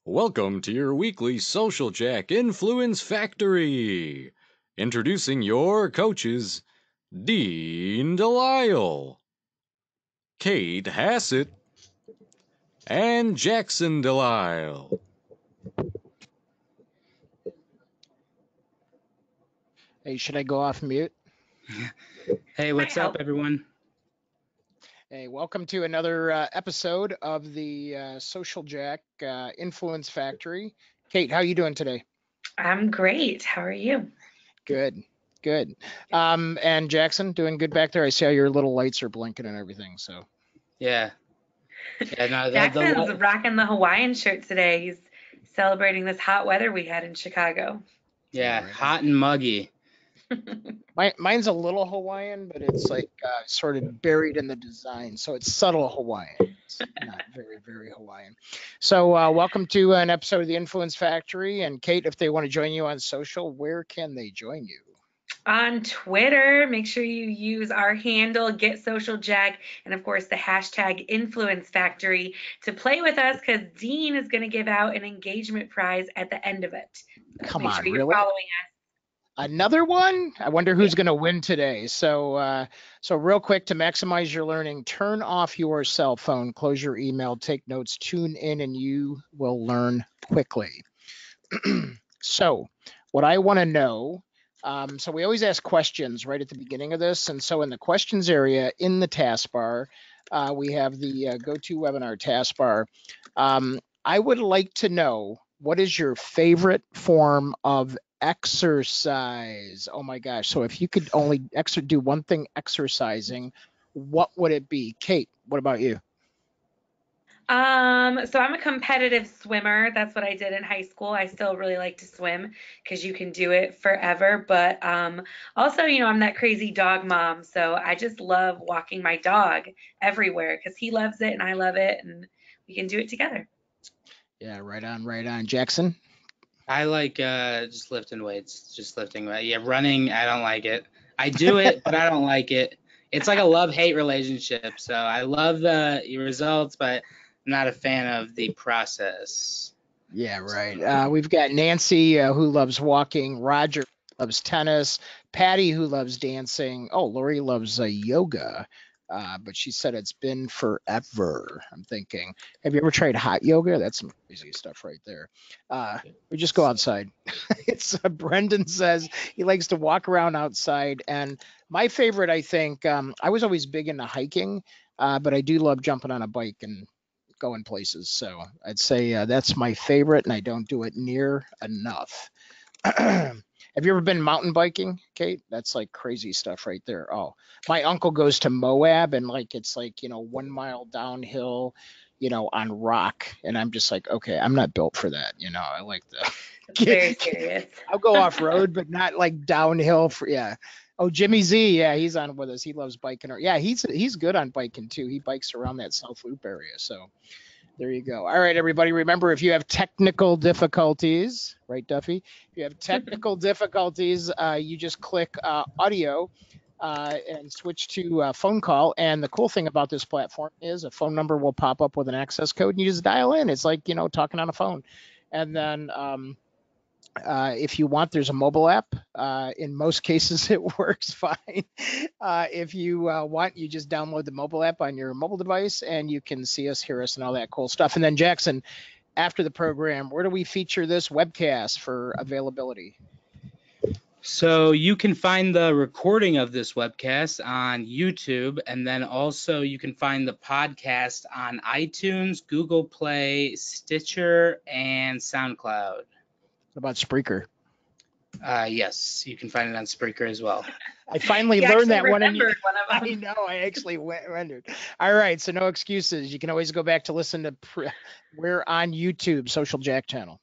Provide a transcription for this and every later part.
Welcome to your weekly Social Jack Influence Factory. Introducing your coaches, Dean Delisle, Kate Hassett, and Jackson Delisle. Hey, should I go off mute? Hey, what's up, everyone? Hey, welcome to another episode of the Social Jack Influence Factory. Kate, how are you doing today? I'm great. How are you? Good. And Jackson, doing good back there? I see how your little lights are blinking and everything. So. Yeah. No, Jackson's rocking the Hawaiian shirt today. He's celebrating this hot weather we had in Chicago. Yeah, right. Hot and muggy. Mine's a little Hawaiian, but it's like sort of buried in the design. So it's subtle Hawaiian. It's not very, very Hawaiian. So welcome to an episode of the Influence Factory. And Kate, if they want to join you on social, where can they join you? On Twitter, make sure you use our handle, GetSocialJack, and of course the hashtag Influence Factory to play with us, because Dean is going to give out an engagement prize at the end of it. Come make on, sure you're really? following us. Another one? I wonder who's going to win today. So real quick, to maximize your learning, turn off your cell phone, close your email, take notes, tune in, and you will learn quickly. So what I want to know, so we always ask questions right at the beginning of this. And so in the questions area in the taskbar, we have the GoToWebinar taskbar. I would like to know, what is your favorite form of exercise? Oh my gosh. So if you could only do one thing exercising, what would it be? Kate, what about you? So I'm a competitive swimmer. That's what I did in high school. I still really like to swim because you can do it forever. But also, I'm that crazy dog mom. So I just love walking my dog everywhere because he loves it and I love it, and we can do it together. Yeah, right on. Jackson? I like just lifting weights, Yeah, running, I don't like it. I do it, but I don't like it. It's like a love-hate relationship. So I love the results, but I'm not a fan of the process. Yeah, right. We've got Nancy, who loves walking. Roger loves tennis. Patty, who loves dancing. Oh, Lori loves yoga. But she said it's been forever. I'm thinking, have you ever tried hot yoga? That's some crazy stuff right there. We just go outside. Brendan says he likes to walk around outside. And my favorite, I think, I was always big into hiking, but I do love jumping on a bike and going places. So I'd say that's my favorite, and I don't do it near enough. Have you ever been mountain biking, Kate? That's like crazy stuff right there. Oh, my uncle goes to Moab, and it's 1 mile downhill, on rock. And I'm just like, okay, I'm not built for that. I like the very serious. I'll go off road, but not like downhill yeah. Oh, Jimmy Z, yeah, he's on with us. He loves biking. Yeah, he's good on biking too. He bikes around that South Loop area. So there you go. All right, everybody. Remember, if you have technical difficulties, right, Duffy? If you have technical difficulties, you just click audio and switch to phone call. And the cool thing about this platform is a phone number will pop up with an access code, and you just dial in. It's like, talking on a phone. And then if you want, there's a mobile app. In most cases, it works fine. If you want, you just download the mobile app on your mobile device, and you can see us, hear us, and all that cool stuff. And then, Jackson, after the program, where do we feature this webcast for availability? So you can find the recording of this webcast on YouTube, and then also you can find the podcast on iTunes, Google Play, Stitcher, and SoundCloud. What about Spreaker? Yes, you can find it on Spreaker as well. I finally learned that one. One of them. I know, I actually rendered. All right, so no excuses. You can always go back to listen to. We're on YouTube, Social Jack channel.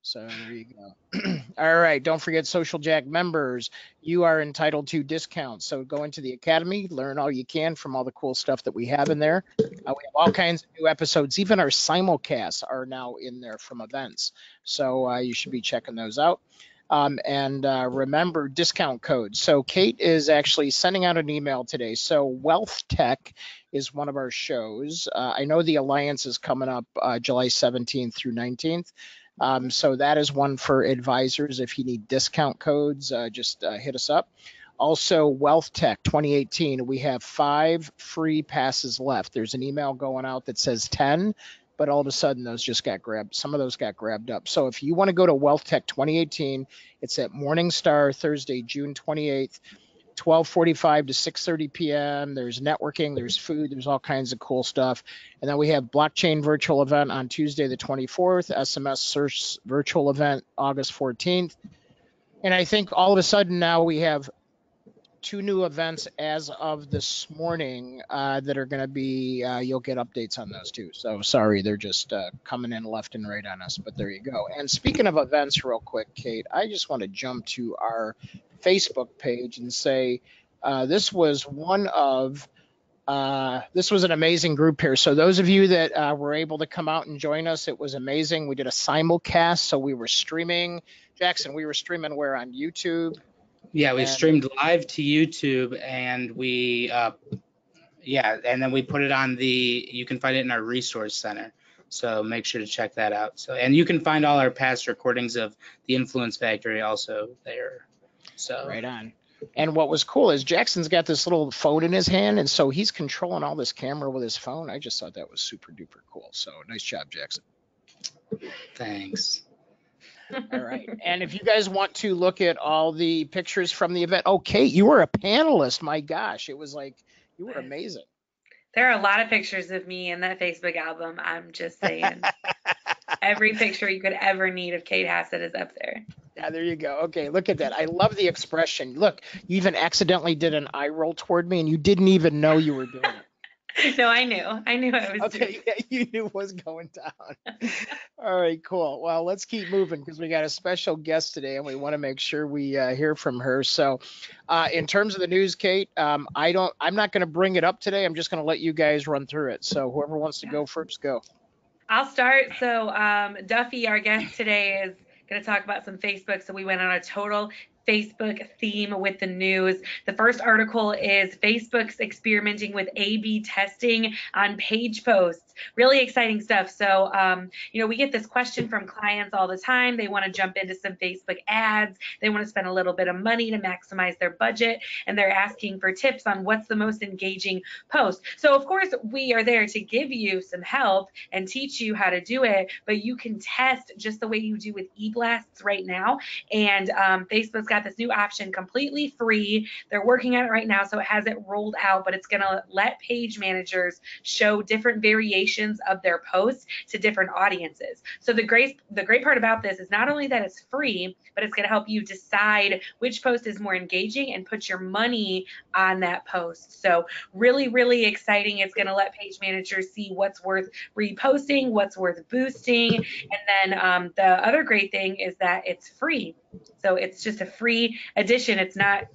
So there you go. All right, don't forget Social Jack members. You are entitled to discounts. So go into the academy, learn all you can from all the cool stuff that we have in there. We have all kinds of new episodes. Even our simulcasts are now in there from events. So you should be checking those out. And remember discount codes. So Kate is actually sending out an email today. So Wealth Tech is one of our shows. I know the Alliance is coming up July 17th through 19th. So that is one for advisors. If you need discount codes, just hit us up. Also, Wealth Tech 2018, we have 5 free passes left. There's an email going out that says 10, but all of a sudden those just got grabbed. Some of those got grabbed up. So if you want to go to Wealth Tech 2018, it's at Morningstar Thursday, June 28th, 12:45 to 6:30 p.m. There's networking, there's food, there's all kinds of cool stuff. And then we have blockchain virtual event on Tuesday the 24th, SMS search virtual event August 14th. And I think all of a sudden now we have 2 new events as of this morning that are going to be, you'll get updates on those too. So sorry, they're just coming in left and right on us, but there you go. And speaking of events real quick, Kate, I just want to jump to our Facebook page and say this was an amazing group here. So those of you that were able to come out and join us, it was amazing. We did a simulcast, so we were streaming. Jackson, we were streaming where on YouTube? Yeah, we streamed live to YouTube, and we, and then we put it on you can find it in our resource center. So make sure to check that out. So, and you can find all our past recordings of the Influence Factory also there. So right on. And what was cool is Jackson's got this little phone in his hand, and so he's controlling all this camera with his phone. I just thought that was super duper cool. So nice job, Jackson. Thanks. All right. And if you guys want to look at all the pictures from the event, Kate, you were a panelist. My gosh, it was like you were amazing. There are a lot of pictures of me in that Facebook album. I'm just saying. Every picture you could ever need of Kate Hassett is up there. Yeah, there you go. Okay, look at that. I love the expression. Look, you even accidentally did an eye roll toward me, and you didn't even know you were doing it. No, I knew I was doing it. Yeah, you knew it was going down. All right, cool. Well, let's keep moving because we got a special guest today, and we want to make sure we hear from her. So, in terms of the news, Kate, I'm not going to bring it up today. I'm just going to let you guys run through it. So, whoever wants to go first, go. I'll start. So, Duffy, our guest today, is going to talk about some Facebook. So we went on a total Facebook theme with the news. The first article is Facebook's experimenting with A/B testing on page posts. Really exciting stuff. So, we get this question from clients all the time. They want to jump into some Facebook ads. They want to spend a little bit of money to maximize their budget, and they're asking for tips on what's the most engaging post. So, of course, we are there to give you some help and teach you how to do it, but you can test just the way you do with e-blasts right now. And Facebook's got this new option completely free. They're working on it right now, so it hasn't rolled out, but it's going to let page managers show different variations of their posts to different audiences. So the great part about this is not only that it's free, but it's going to help you decide which post is more engaging and put your money on that post. So really, really exciting. It's going to let page managers see what's worth reposting, what's worth boosting. And then the other great thing is that it's free. So it's just a free addition. It's not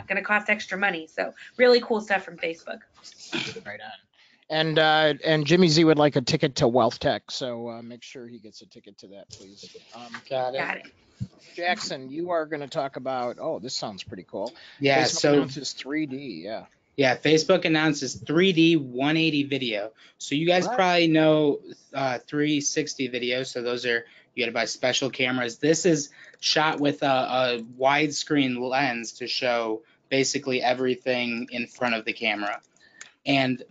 going to cost extra money. So really cool stuff from Facebook. Right on. And Jimmy Z would like a ticket to Wealth Tech, so make sure he gets a ticket to that, please. Got it. Jackson, you are going to talk about. Oh, this sounds pretty cool. Yeah. Facebook announces 3D. Yeah. Yeah. Facebook announces 3D 180 video. So you guys probably know 360 video. So those are, you got to buy special cameras. This is shot with a widescreen lens to show basically everything in front of the camera. And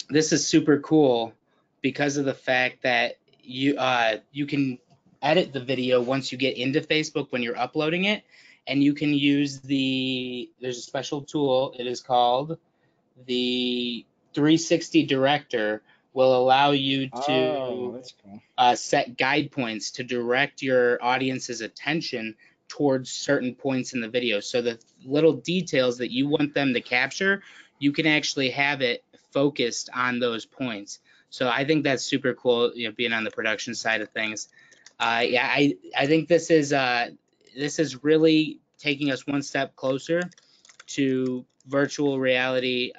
this is super cool because of the fact that you can edit the video once you get into Facebook when you're uploading it, and you can use there's a special tool. It is called the 360 Director. Will allow you to set guide points to direct your audience's attention towards certain points in the video. So the little details that you want them to capture, you can actually have it focused on those points. So I think that's super cool, being on the production side of things. I think this is really taking us one step closer to virtual reality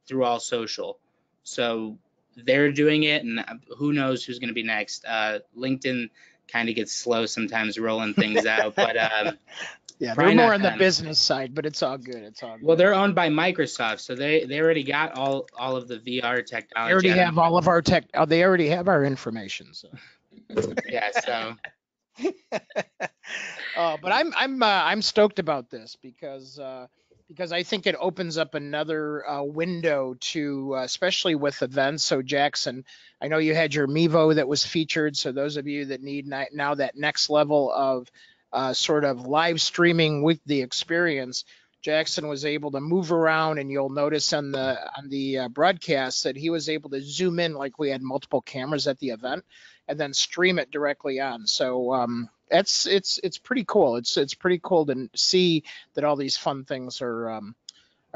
through all social. So they're doing it, and who knows who's going to be next. LinkedIn kind of gets slow sometimes rolling things out. But Yeah, they're probably more not on the them. business side, but it's all good. It's all good. Well, they're owned by Microsoft, so they already got all of the VR technology. They already have all of our tech. Oh, they already have our information. So. Yeah. So. But I'm stoked about this because I think it opens up another window to especially with events. So Jackson, I know you had your Mevo that was featured. So those of you that need now that next level of sort of live streaming with the experience, Jackson was able to move around, and you'll notice on the broadcast that he was able to zoom in like we had multiple cameras at the event, and then stream it directly on. So it's pretty cool. It's pretty cool to see that all these fun things are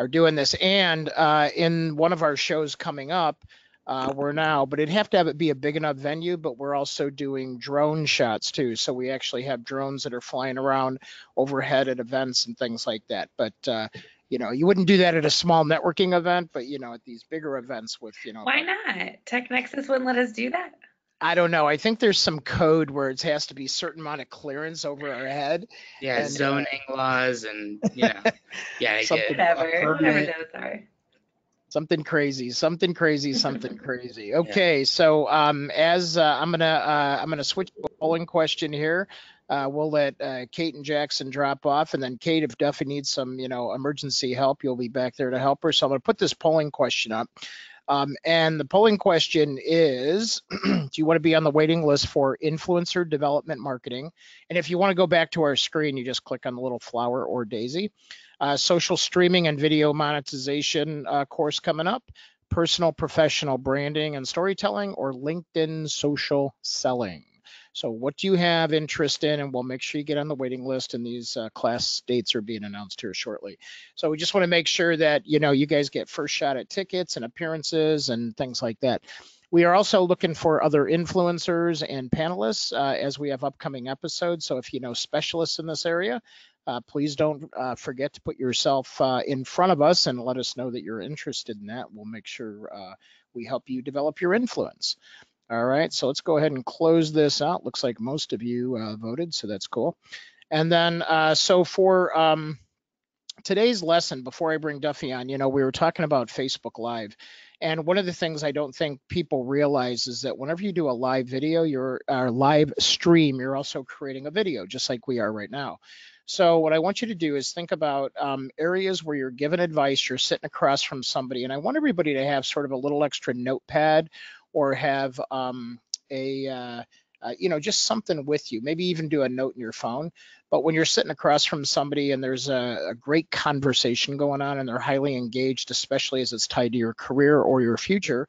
doing this. And in one of our shows coming up, but it'd have to have it be a big enough venue, but we're also doing drone shots too. So we actually have drones that are flying around overhead at events and things like that. But you wouldn't do that at a small networking event, but at these bigger events with Why not? Tech Nexus wouldn't let us do that. I don't know. I think there's some code where it has to be a certain amount of clearance over our head. Yeah, and zoning laws and yeah, I get it. Whatever those are. Something crazy. Okay, yeah. So as I'm gonna switch to a polling question here. We'll let Kate and Jackson drop off, and then Kate, if Duffy needs some emergency help, you'll be back there to help her. So I'm gonna put this polling question up. And the polling question is, do you want to be on the waiting list for influencer development marketing? And if you want to go back to our screen, you just click on the little flower or daisy. Social streaming and video monetization course coming up, personal professional branding and storytelling, or LinkedIn social selling. So what do you have interest in? And we'll make sure you get on the waiting list, and these class dates are being announced here shortly. So we just want to make sure that, you guys get first shot at tickets and appearances and things like that. We are also looking for other influencers and panelists as we have upcoming episodes. So if you know specialists in this area, please don't forget to put yourself in front of us and let us know that you're interested in that. We'll make sure we help you develop your influence. All right, so let's go ahead and close this out. Looks like most of you voted, so that's cool. And then, so for today's lesson, before I bring Duffy on, we were talking about Facebook Live. And one of the things I don't think people realize is that whenever you do a live video, or live stream, you're also creating a video, just like we are right now. So what I want you to do is think about areas where you're giving advice, you're sitting across from somebody, and I want everybody to have sort of a little extra notepad, or have just something with you, maybe even do a note in your phone. But when you're sitting across from somebody and there's a great conversation going on and they're highly engaged, especially as it's tied to your career or your future,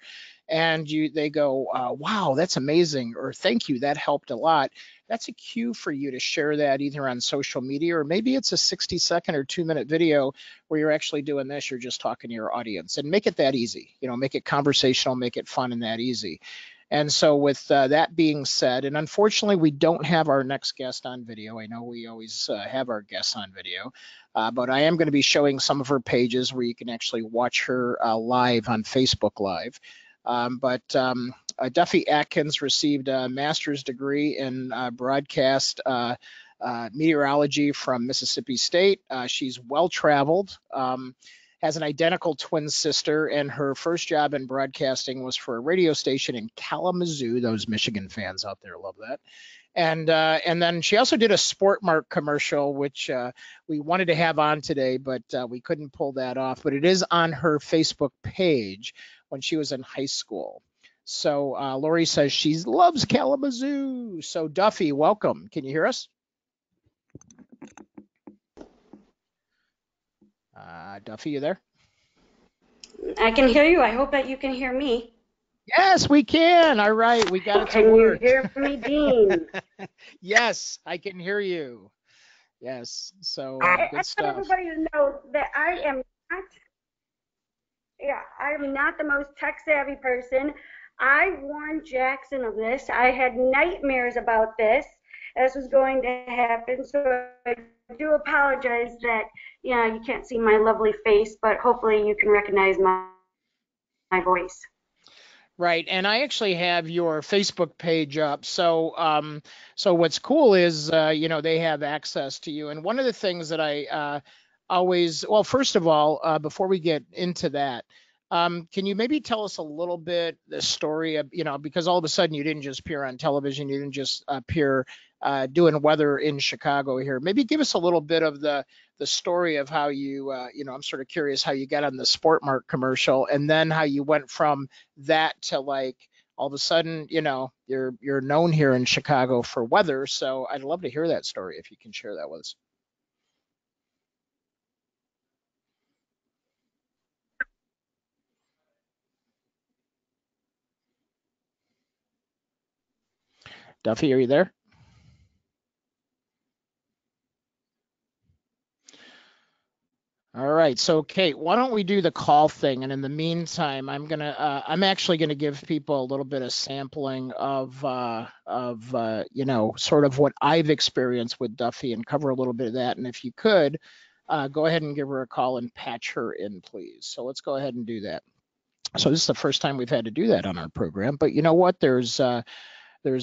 and they go, wow, that's amazing, or thank you, that helped a lot. That's a cue for you to share that either on social media, or maybe it's a 60-second or 2-minute video where you're actually doing this, you're just talking to your audience, and make it that easy, make it conversational, make it fun and that easy. And so with that being said, and unfortunately we don't have our next guest on video. I know we always have our guests on video, but I am going to be showing some of her pages where you can actually watch her live on Facebook Live. Duffy Atkins received a master's degree in broadcast meteorology from Mississippi State. She's well-traveled, has an identical twin sister, and her first job in broadcasting was for a radio station in Kalamazoo. Those Michigan fans out there love that. And then she also did a Sportmark commercial, which we wanted to have on today, but we couldn't pull that off. But it is on her Facebook page when she was in high school. So Lori says she loves Kalamazoo. So Duffy, welcome. Can you hear us? Duffy, you there? I can hear you. I hope that you can hear me. Yes, we can. All right, we got it to work. Can you hear me, Dean? Yes, I can hear you. Yes, so good stuff. I want everybody to know that I am not the most tech-savvy person. I warned Jackson of this. I had nightmares about this. This was going to happen, so I do apologize that you can't see my lovely face, but hopefully you can recognize my voice. Right, and I actually have your Facebook page up. So what's cool is, they have access to you. And one of the things that I always, well, first of all, before we get into that, can you maybe tell us a little bit the story of, because all of a sudden you didn't just appear on television, you didn't just appear doing weather in Chicago here. Maybe give us a little bit of the story of how you, I'm sort of curious how you got on the Sport Mart commercial, and then how you went from that to like all of a sudden, you're known here in Chicago for weather. So I'd love to hear that story if you can share that with us. Duffy, are you there? All right, so Kate, why don't we do the call thing? And in the meantime, I'm actually gonna give people a little bit of sampling of sort of what I've experienced with Duffy and cover a little bit of that. And if you could, go ahead and give her a call and patch her in, please. So let's go ahead and do that. So this is the first time we've had to do that on our program, but you know what? There's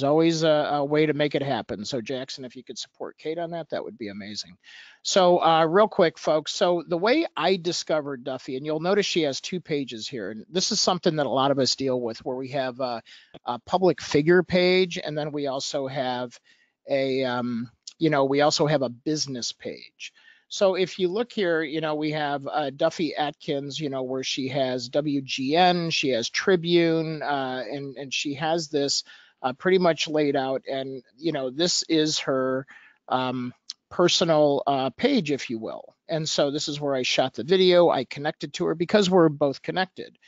always a way to make it happen. So Jackson, if you could support Kate on that, that would be amazing. So real quick, folks. So the way I discovered Duffy, and you'll notice she has 2 pages here. And this is something that a lot of us deal with, where we have a public figure page, and then we also have a business page. So if you look here, we have Duffy Atkins, where she has WGN, she has Tribune, and she has this pretty much laid out. And, this is her personal page, if you will. And so this is where I shot the video. I connected to her because we're both connected.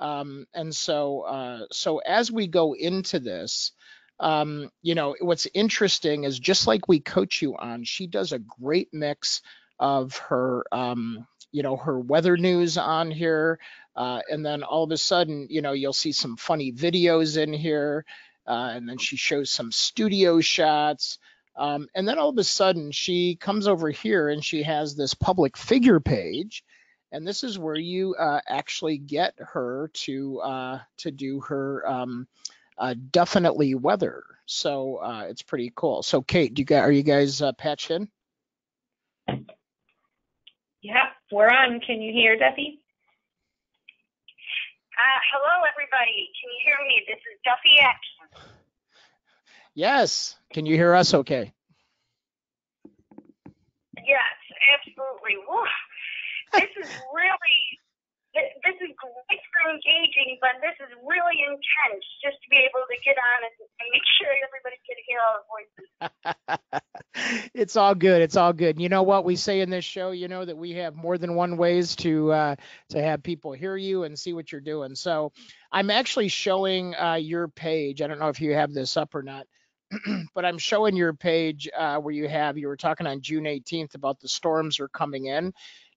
So as we go into this, what's interesting is, just like we coach you on, she does a great mix of her, her weather news on here. And then all of a sudden, you'll see some funny videos in here. And then she shows some studio shots. And then all of a sudden she comes over here and she has this public figure page. And this is where you actually get her to do her definitely weather. So it's pretty cool. So Kate, are you guys patched in? Yeah, we're on. Can you hear Duffy? Hello, everybody. Can you hear me? This is Duffy Atkins. Yes. Can you hear us okay? Yes, absolutely. Woo. This is great for engaging, but this is really intense just to be able to get on and make sure everybody can hear our voices. It's all good. It's all good. You know what we say in this show, that we have more than one ways to have people hear you and see what you're doing. So I'm actually showing your page. I don't know if you have this up or not, but I'm showing your page where you were talking on June 18th about the storms are coming in.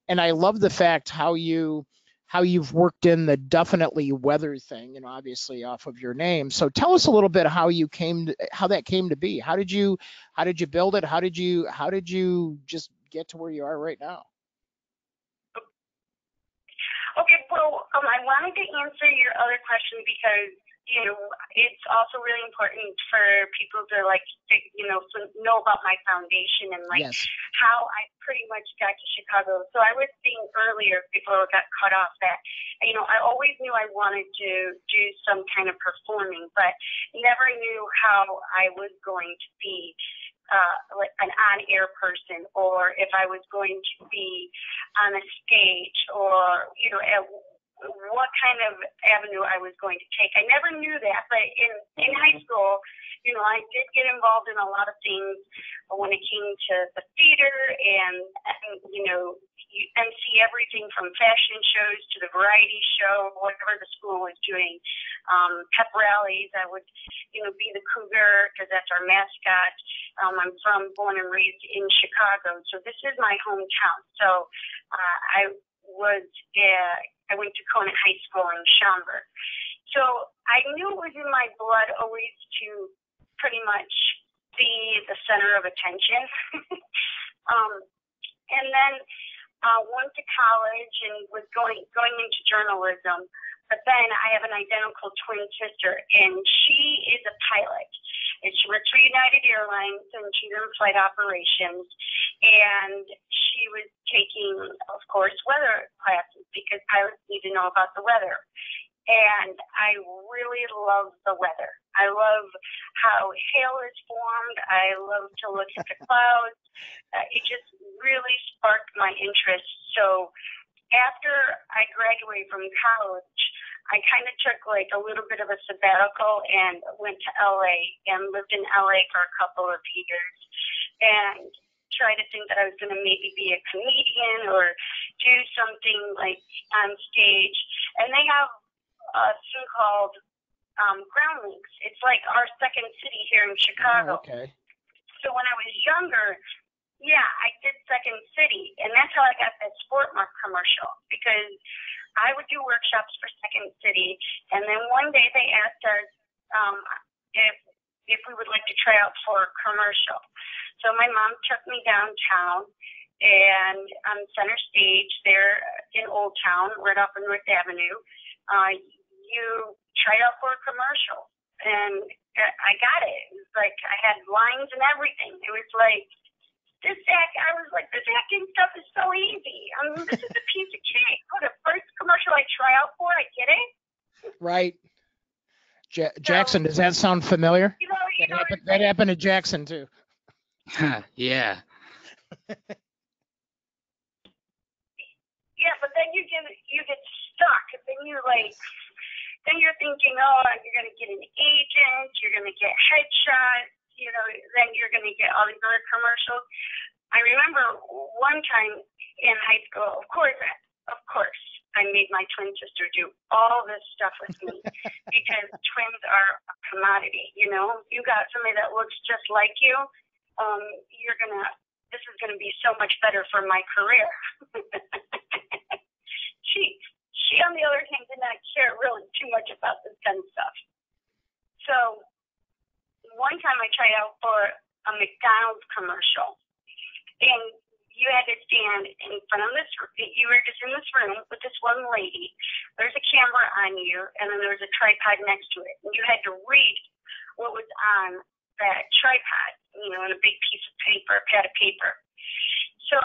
And I love the fact how you've worked in the definitely weather thing, obviously off of your name. So tell us a little bit how that came to be. How did you build it? How did you just get to where you are right now? Okay, well, I wanted to answer your other question because, it's also really important for people to know about my foundation and yes. how I pretty much got to Chicago. So I was saying earlier before I got cut off that, I always knew I wanted to do some kind of performing, but never knew how I was going to be like an on-air person, or if I was going to be on a stage, or what kind of avenue I was going to take. I never knew that, but in high school, I did get involved in a lot of things when it came to the theater and you MC everything from fashion shows to the variety show, whatever the school was doing. Pep rallies, I would, be the cougar because that's our mascot. I'm born and raised in Chicago, so this is my hometown. So I went to Conant High School in Schaumburg. So I knew it was in my blood always to pretty much be the center of attention. And then went to college and was going into journalism. But then I have an identical twin sister, and she is a pilot. And she works for United Airlines, and she's in flight operations. And she was taking, of course, weather classes because pilots need to know about the weather. And I really love the weather. I love how hail is formed. I love to look at the clouds. It just really sparked my interest. So after I graduated from college, I kind of took like a little bit of a sabbatical and went to LA and lived in LA for a couple of years and tried to think that I was going to maybe be a comedian or do something like on stage. And they have a thing called Ground Links. It's like our second city here in Chicago. Oh, okay. So when I was younger, yeah, I did Second City, and that's how I got that Sport Mark commercial, because I would do workshops for Second City, and then one day they asked us if we would like to try out for a commercial. So my mom took me downtown, and on Center Stage there in Old Town, right off of North Avenue, you tried out for a commercial, and I got it. It was like I had lines and everything. It was like, I was like, this acting stuff is so easy. I mean, this is a piece of cake. Oh, the first commercial I try out for, I get it. Right. Jackson, does that sound familiar? That happened to Jackson too. Yeah. Yeah, but then you get stuck. Then you're thinking, oh, you're gonna get an agent, you're gonna get headshots. Then you're going to get all these other commercials. I remember one time in high school, of course, I made my twin sister do all this stuff with me because twins are a commodity. You got somebody that looks just like you. This is going to be so much better for my career. She, on the other hand, did not care really too much about this kind of stuff. So one time I tried out for a McDonald's commercial, and you had to stand in front of this. You were just in this room with this one lady. There's a camera on you, and then there was a tripod next to it, and you had to read what was on that tripod, in a big piece of paper, a pad of paper. So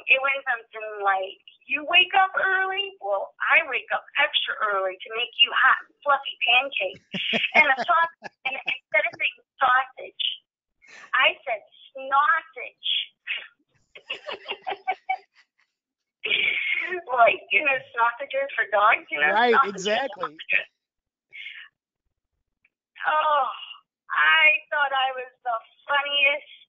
it went something like, you wake up early? Well, I wake up extra early to make you hot and fluffy pancakes. And instead of saying sausage, I said snossage. Like, sausages for dogs, Right, sausages. exactly. Oh, I thought I was the funniest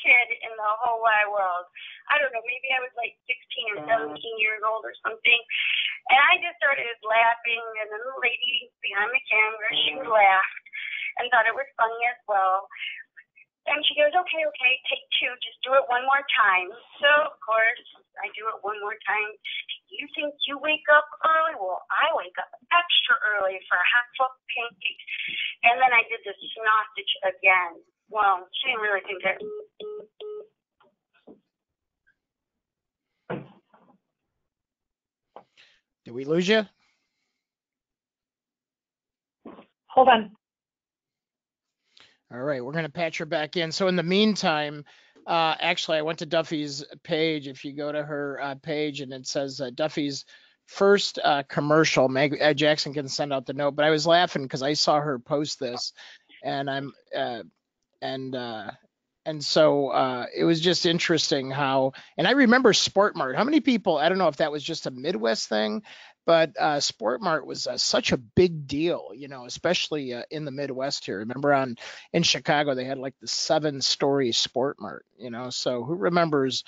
kid in the whole wide world. I don't know, maybe I was like 16 or 17 years old or something. And I just started laughing, and then the lady behind the camera, she laughed and thought it was funny as well. And she goes, okay, take two, just do it one more time. So, of course, I do it one more time. You think you wake up early? Well, I wake up extra early for a hot fluffy pancake. And then I did the sausage again. Well, she didn't really think that. Did we lose you? Hold on. All right, we're going to patch her back in. So in the meantime, actually, I went to Duffy's page. If you go to her page, and it says Duffy's first commercial, Jackson can send out the note. But I was laughing because I saw her post this, and so it was just interesting how. And I remember Sport Mart. How many people? I don't know if that was just a Midwest thing, but Sport Mart was such a big deal, especially in the Midwest here. Remember in Chicago, they had like the 7-story Sport Mart, so who remembers,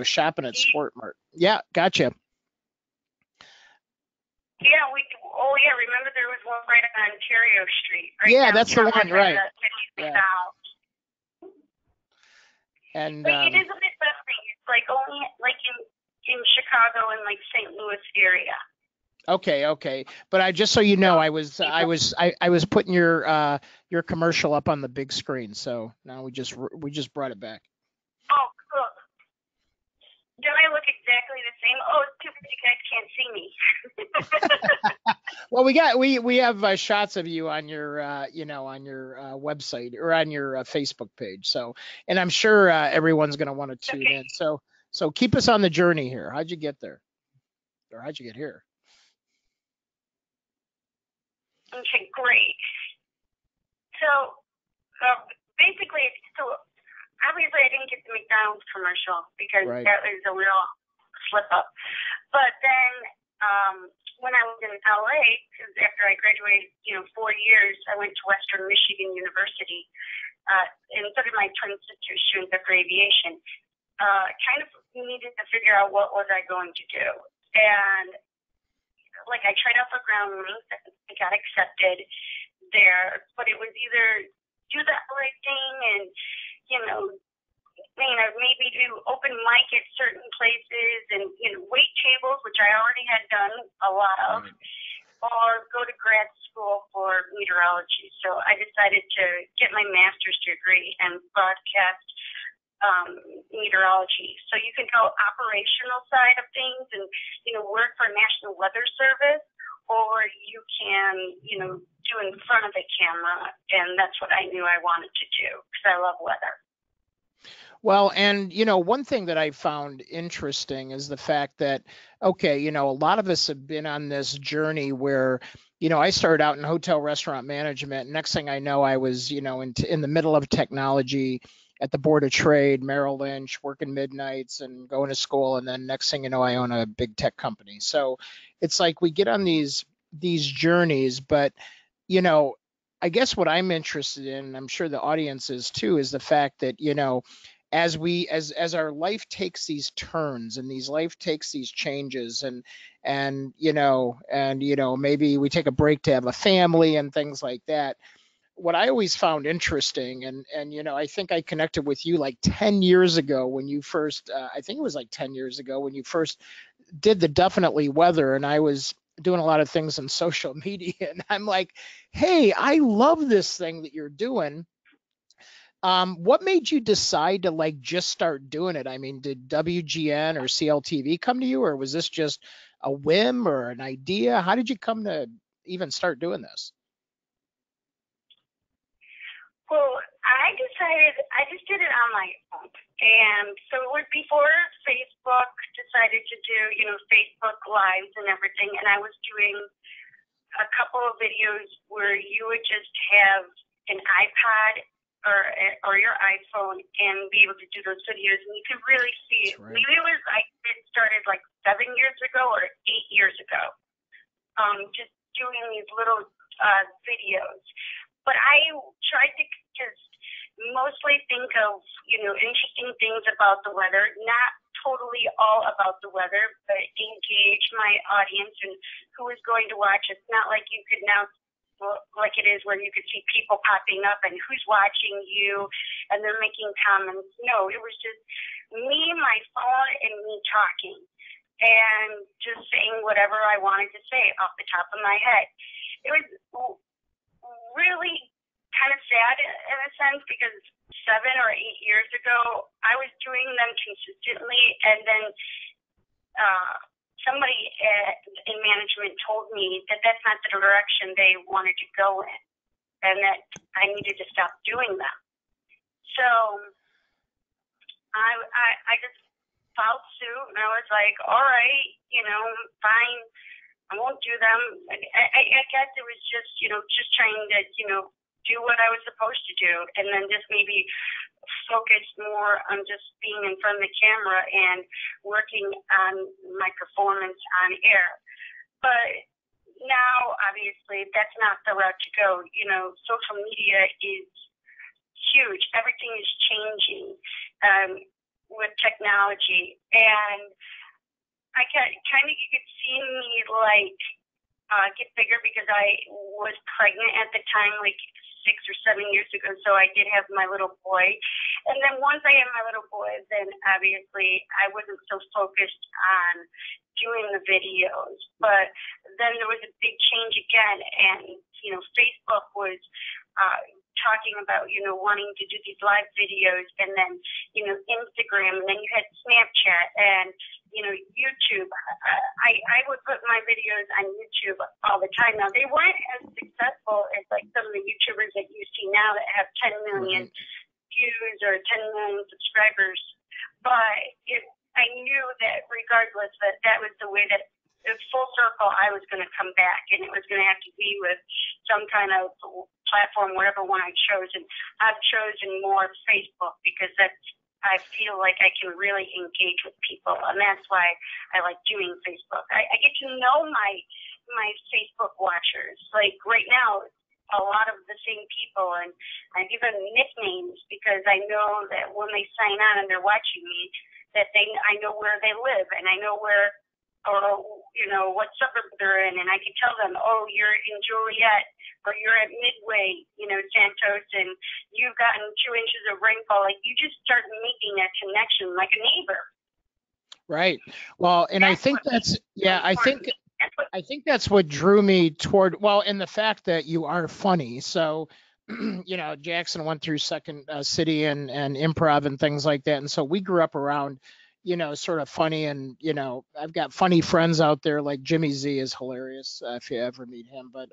shopping at Sport Mart? Yeah, gotcha. Yeah, remember there was one right on Ontario Street. Right yeah, that's the one, right. Yeah. And but it is a bit different. It's like only like in Chicago and like St. Louis area. Okay. But I just so you know, I was putting your commercial up on the big screen. So now we just brought it back. Oh, cool. Do I look exactly the same? Oh, it's too bad you guys can't see me. Well, we have shots of you on your on your website or on your Facebook page. So, and I'm sure everyone's going to want to tune Okay. in. So keep us on the journey here. How'd you get there, or how'd you get here? Okay, great. So basically, so obviously I didn't get the McDonald's commercial because Right. that was a real slip up. But then when I was in LA, because after I graduated, 4 years, I went to Western Michigan University, and so did my twin sister. She went there for aviation. Kind of needed to figure out what was I going to do, and like I tried out for ground wings, I got accepted there, but it was either do the LA thing and maybe do open mic at certain places and wait tables, which I already had done a lot of, or go to grad school for meteorology. So I decided to get my master's degree in broadcast meteorology. So you can go operational side of things and work for National Weather Service, or you can do in front of the camera, and that's what I knew I wanted to do because I love weather. Well, and one thing that I found interesting is the fact that, okay, a lot of us have been on this journey where, I started out in hotel restaurant management. Next thing I know, I was, in the middle of technology at the Board of Trade, Merrill Lynch, working midnights and going to school. And then next thing you know, I own a big tech company. So it's like we get on these journeys, but, I guess what I'm interested in, and I'm sure the audience is too, is the fact that, as our life takes these turns and life takes these changes and maybe we take a break to have a family and things like that. What I always found interesting, and I think I connected with you like 10 years ago when you first I think it was like 10 years ago when you first did the Definitely Weather, and I was doing a lot of things on social media, and I'm like, hey, I love this thing that you're doing. What made you decide to like just start doing it? I mean, did WGN or CLTV come to you, or was this just a whim or an idea? How did you come to even start doing this? Well, I just did it on my own. And so it was before Facebook decided to do, Facebook Lives and everything. And I was doing a couple of videos where you would just have an iPad or your iPhone and be able to do those videos. And you could really see it. Right. Maybe it started like 7 years ago or 8 years ago. Just doing these little videos. But I tried to just mostly think of, interesting things about the weather, not totally all about the weather, but engage my audience and who is going to watch. It's not like you could now, like it is where you could see people popping up and who's watching you and they're making comments. No, it was just me, my phone, and me talking and just saying whatever I wanted to say off the top of my head. It was really kind of sad in a sense because 7 or 8 years ago I was doing them consistently, and then somebody in management told me that that's not the direction they wanted to go in, and that I needed to stop doing them. So I just filed suit, and I was like, all right, fine. I won't do them. I guess it was just, just trying to, do what I was supposed to do, and then just maybe focus more on just being in front of the camera and working on my performance on air. But now, obviously, that's not the route to go. Social media is huge. Everything is changing with technology, and I kind of, you could see me like get bigger because I was pregnant at the time, like 6 or 7 years ago. So I did have my little boy, and then once I had my little boy, then obviously I wasn't so focused on doing the videos. But then there was a big change again, and Facebook was talking about, wanting to do these live videos, and then, Instagram, and then you had Snapchat and, YouTube. I would put my videos on YouTube all the time. Now, they weren't as successful as like some of the YouTubers that you see now that have 10 million views or 10 million subscribers. But I knew that regardless that was the way that full circle I was going to come back, and it was going to have to be with some kind of platform, whatever one I chose. And I've chosen more Facebook because I feel like I can really engage with people, and that's why I like doing Facebook. I get to know my Facebook watchers. Like right now, a lot of the same people, and I give them nicknames because I know that when they sign on and they're watching me, that I know where they live, and I know where, or what suburb they're in, and I can tell them, oh, you're in Joliet, or you're at Midway, Santos, and you've gotten 2 inches of rainfall. Like, you just start making that connection like a neighbor. Right. Well, and I think that's, yeah, I think that's what drew me toward, well, and the fact that you are funny. So, Jackson went through Second City and improv and things like that. And so we grew up around, sort of funny, and, I've got funny friends out there, like Jimmy Z is hilarious if you ever meet him. But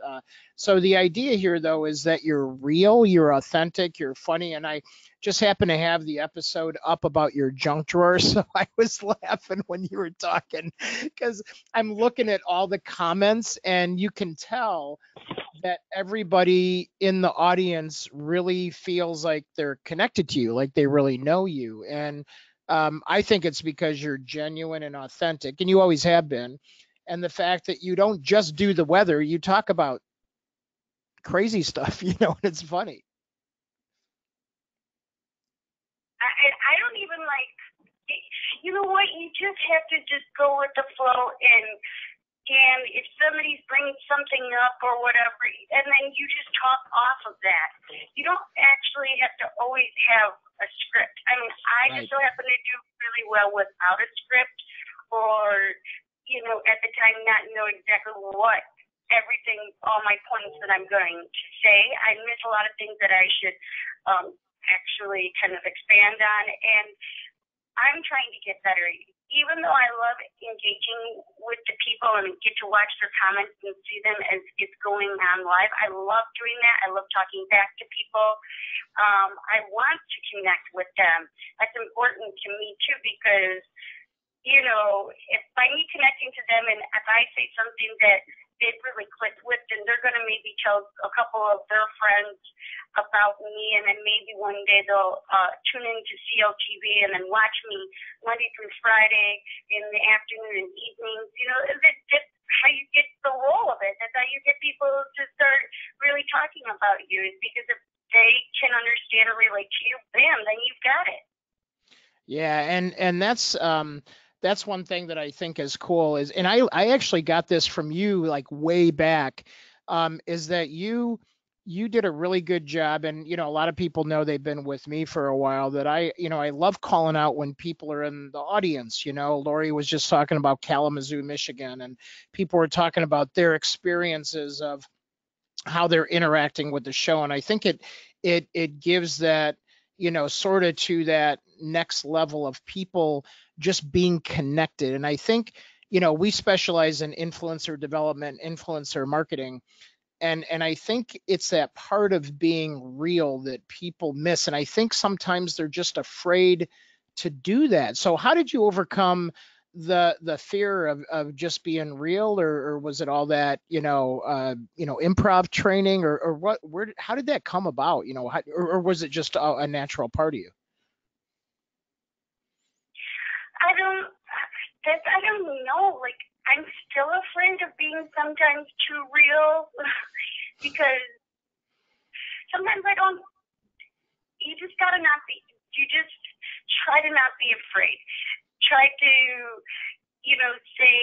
so the idea here, though, is that you're real, you're authentic, you're funny. And I just happen to have the episode up about your junk drawer. So I was laughing when you were talking because I'm looking at all the comments, and you can tell that everybody in the audience really feels like they're connected to you, like they really know you. And I think it's because you're genuine and authentic, and you always have been. And the fact that you don't just do the weather, you talk about crazy stuff, and it's funny. I don't even you know what? You just have to just go with the flow, and if somebody's bringing something up or whatever, and then you just talk off of that. You don't actually have to always have a script. I mean, I just so happen to do really well without a script, or, at the time not know exactly what everything, all my points that I'm going to say. I miss a lot of things that I should actually kind of expand on, and I'm trying to get better. Even though I love engaging with the people and get to watch their comments and see them as it's going on live, I love doing that. I love talking back to people. I want to connect with them. That's important to me too, because, if by me connecting to them, and if I say something that they really clicked with, then they're going to maybe tell a couple of their friends about me, and then maybe one day they'll tune into CLTV and then watch me Monday through Friday in the afternoon and evenings. That's how you get the roll of it. That's how you get people to start really talking about you, is because if they can understand or relate to you, bam, then you've got it. Yeah, and that's one thing that I think is cool is, and I actually got this from you like way back, is that you did a really good job. And, a lot of people know, they've been with me for a while, that I love calling out when people are in the audience. Lori was just talking about Kalamazoo, Michigan, and people were talking about their experiences of how they're interacting with the show. And I think it gives that, sort of to that next level of people just being connected. And I think, we specialize in influencer development, influencer marketing. And I think it's that part of being real that people miss. And I think sometimes they're just afraid to do that. So how did you overcome the fear of just being real, or was it all that, improv training, or how did that come about? Or was it just a natural part of you? I don't know. Like, I'm still afraid of being sometimes too real because sometimes you just gotta not be, you just try to not be afraid. Try to, say,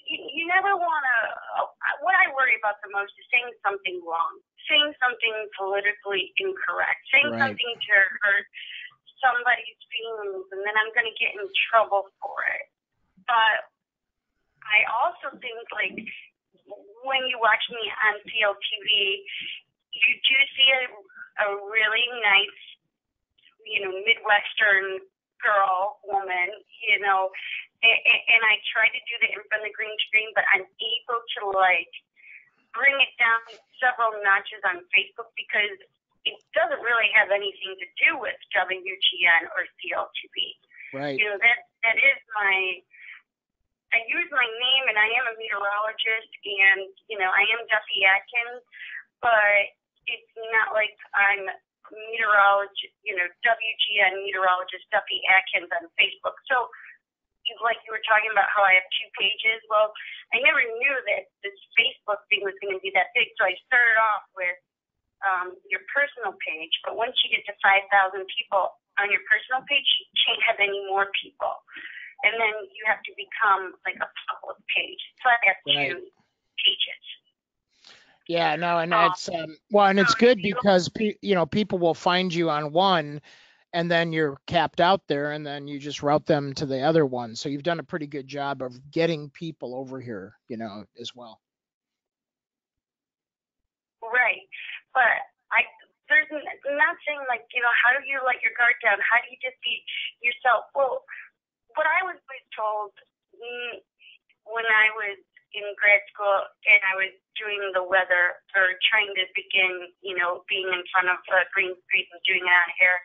you never want to, what I worry about the most is saying something wrong, saying something politically incorrect, saying something to hurt somebody's feelings, and then I'm going to get in trouble for it. But I also think, like, when you watch me on CLTV, you do see a really nice, Midwestern woman, and I try to do that in front of the green screen, but I'm able to bring it down several notches on Facebook because it doesn't really have anything to do with WGN or CL2B. Right. That is I use my name, and I am a meteorologist, and I am Duffy Atkins, but it's not like I'm meteorologist, WGN meteorologist Duffy Atkins on Facebook. So, like you were talking about how I have 2 pages. Well, I never knew that this Facebook thing was going to be that big, so I started off with your personal page. But once you get to 5,000 people on your personal page, you can't have any more people, and then you have to become like a public page. So I have 2 pages. Yeah, no, and that's and it's good because people will find you on one, and then you're capped out there, and then you just route them to the other one. So you've done a pretty good job of getting people over here, as well. Right, but there's not saying how do you let your guard down? How do you just be yourself? Well, what I was told when I was in grad school and I was doing the weather or trying to begin, being in front of a green screen and doing it on air,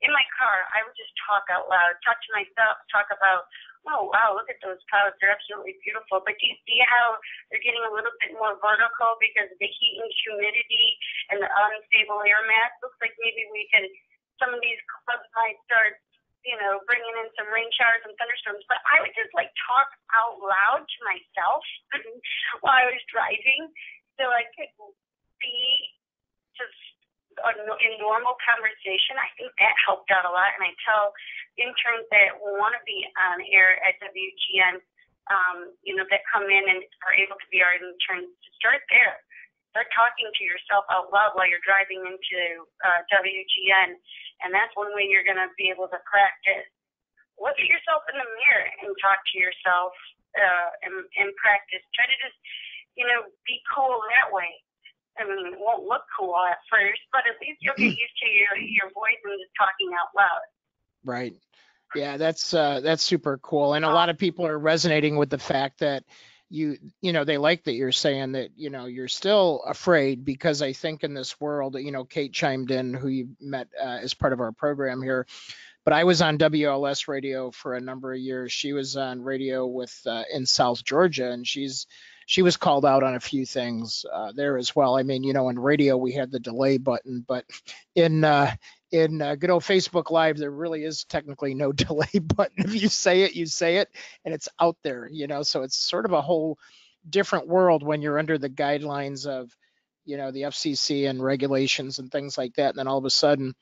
in my car, I would just talk out loud, talk to myself, talk about, oh, wow, look at those clouds. They're absolutely beautiful. But do you see how they're getting a little bit more vertical because of the heat and humidity and the unstable air mass? Looks like maybe some of these clouds might start bringing in some rain showers and thunderstorms. But I would just talk out loud to myself while I was driving, so I could be just in normal conversation. I think that helped out a lot. And I tell interns that want to be on air at WGN, that come in and are able to be our interns, to start there. Start talking to yourself out loud while you're driving into WGN, and that's one way you're going to be able to practice. Look at yourself in the mirror and talk to yourself and practice. Try to just, be cool that way. I mean, it won't look cool at first, but at least you'll get used to your voice and just talking out loud. Right. Yeah, that's super cool, and a lot of people are resonating with the fact that they like that you're saying that, you're still afraid, because I think in this world, Kate chimed in, who you met as part of our program here, but I was on WLS radio for a number of years. She was on radio in South Georgia, and she was called out on a few things there as well. I mean, in radio we had the delay button, but in good old Facebook Live, there really is technically no delay button. If you say it, you say it, and it's out there, so it's sort of a whole different world when you're under the guidelines of, the FCC and regulations and things like that. And then all of a sudden